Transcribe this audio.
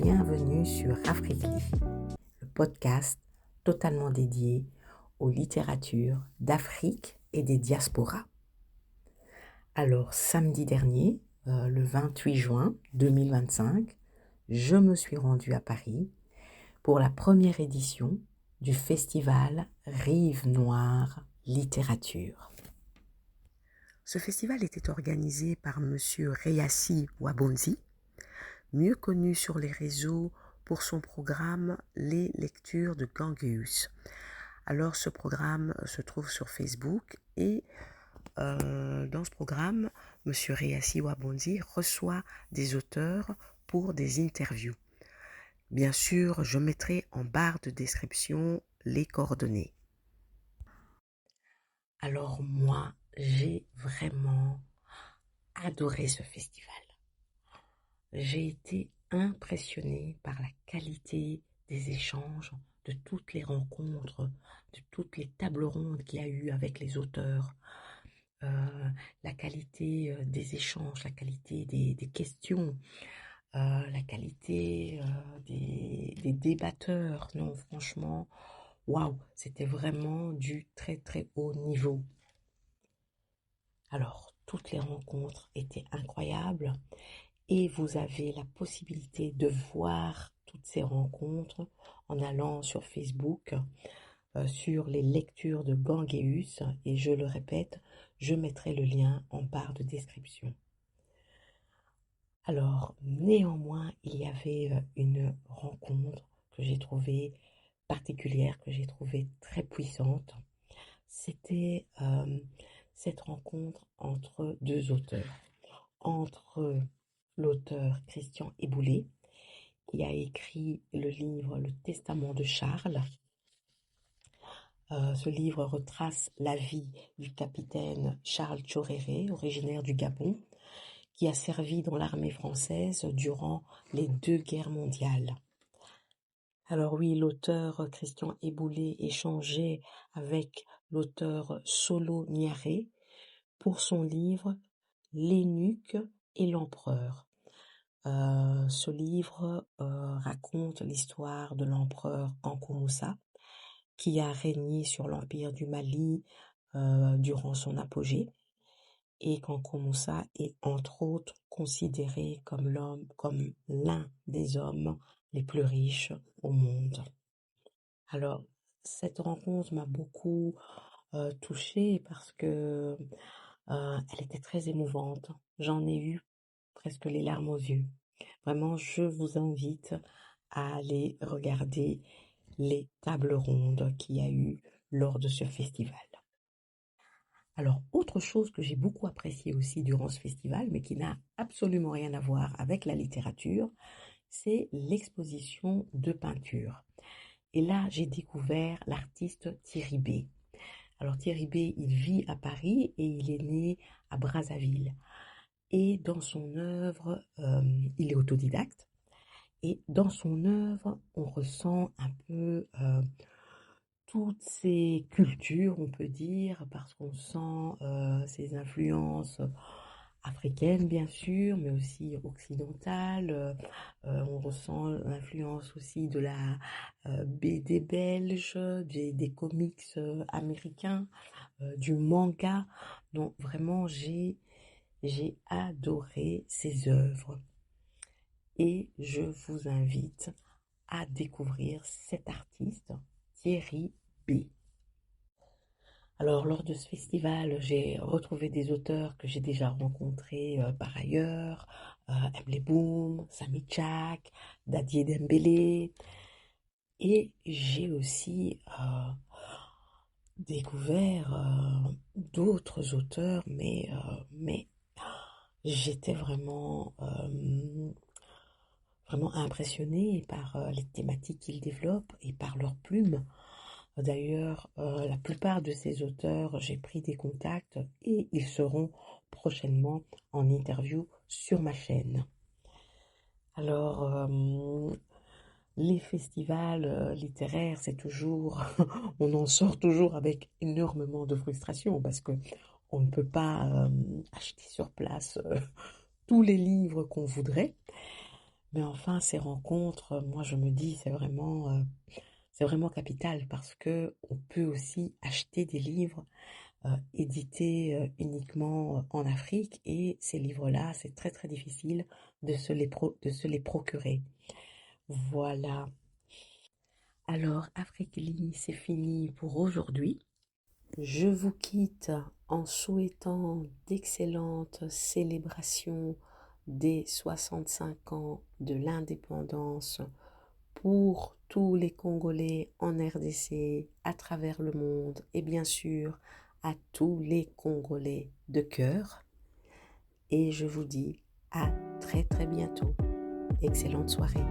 bienvenue sur Africly, le podcast totalement dédié aux littératures d'Afrique et des diasporas. Alors, samedi dernier, le 28 juin 2025, je me suis rendue à Paris pour la première édition du festival Rive Noire Littérature. Ce festival était organisé par Monsieur Reyassi Wabonzi, mieux connu sur les réseaux pour son programme Les Lectures de Gangueus. Alors ce programme se trouve sur Facebook et dans ce programme, M. Reyassi Wabonzi reçoit des auteurs pour des interviews. Bien sûr, je mettrai en barre de description les coordonnées. Alors moi, j'ai vraiment adoré ce festival. J'ai été impressionnée par la qualité des échanges, de toutes les rencontres, de toutes les tables rondes qu'il y a eu avec les auteurs, la qualité des échanges, la qualité des questions, la qualité des débatteurs. Non, franchement, waouh, c'était vraiment du très très haut niveau. Alors, toutes les rencontres étaient incroyables. Et vous avez la possibilité de voir toutes ces rencontres en allant sur Facebook, sur les lectures de Gangueus. Et je le répète, je mettrai le lien en barre de description. Alors, néanmoins, il y avait une rencontre que j'ai trouvée particulière, que j'ai trouvée très puissante. C'était cette rencontre entre deux auteurs. Entre l'auteur Christian Éboulet, qui a écrit le livre Le Testament de Charles. Ce livre retrace la vie du capitaine Charles Tchoréré, originaire du Gabon, qui a servi dans l'armée française durant les 2 guerres mondiales. Alors oui, l'auteur Christian Éboulet échangeait avec l'auteur Solo Niaré pour son livre L'Eunuque et l'Empereur. Ce livre raconte l'histoire de l'empereur Kankou Moussa, qui a régné sur l'empire du Mali durant son apogée. Et Kankou Moussa est entre autres considéré comme l'un des hommes les plus riches au monde. Alors, cette rencontre m'a beaucoup touchée parce que elle était très émouvante. J'en ai eu presque les larmes aux yeux. Vraiment, je vous invite à aller regarder les tables rondes qu'il y a eu lors de ce festival. Alors, autre chose que j'ai beaucoup apprécié aussi durant ce festival, mais qui n'a absolument rien à voir avec la littérature, c'est l'exposition de peinture. Et là, j'ai découvert l'artiste Thierry B. Alors Thierry B, il vit à Paris et il est né à Brazzaville. Et dans son œuvre, il est autodidacte. Et dans son œuvre, on ressent un peu toutes ces cultures, on peut dire, parce qu'on sent ces influences africaines, bien sûr, mais aussi occidentales. On ressent l'influence aussi de la BD belge, des comics américains, du manga. Donc vraiment, j'ai adoré ces œuvres. Et je vous invite à découvrir cet artiste, Thierry B. Alors, lors de ce festival, j'ai retrouvé des auteurs que j'ai déjà rencontrés par ailleurs, Emily Boom, Sami Tchak, Dadier Dembélé, et j'ai aussi découvert d'autres auteurs, mais j'étais vraiment impressionnée par les thématiques qu'ils développent et par leurs plumes. D'ailleurs, la plupart de ces auteurs, j'ai pris des contacts et ils seront prochainement en interview sur ma chaîne. Alors, les festivals littéraires, c'est toujours, on en sort toujours avec énormément de frustration parce que on ne peut pas acheter sur place tous les livres qu'on voudrait. Mais enfin, ces rencontres, moi je me dis, c'est vraiment capital parce que on peut aussi acheter des livres édités uniquement en Afrique et ces livres-là, c'est très très difficile de se les procurer. Voilà. Alors, Afrique c'est fini pour aujourd'hui. Je vous quitte en souhaitant d'excellentes célébrations des 65 ans de l'indépendance pour tous les Congolais en RDC, à travers le monde et bien sûr à tous les Congolais de cœur. Et je vous dis à très très bientôt. Excellente soirée.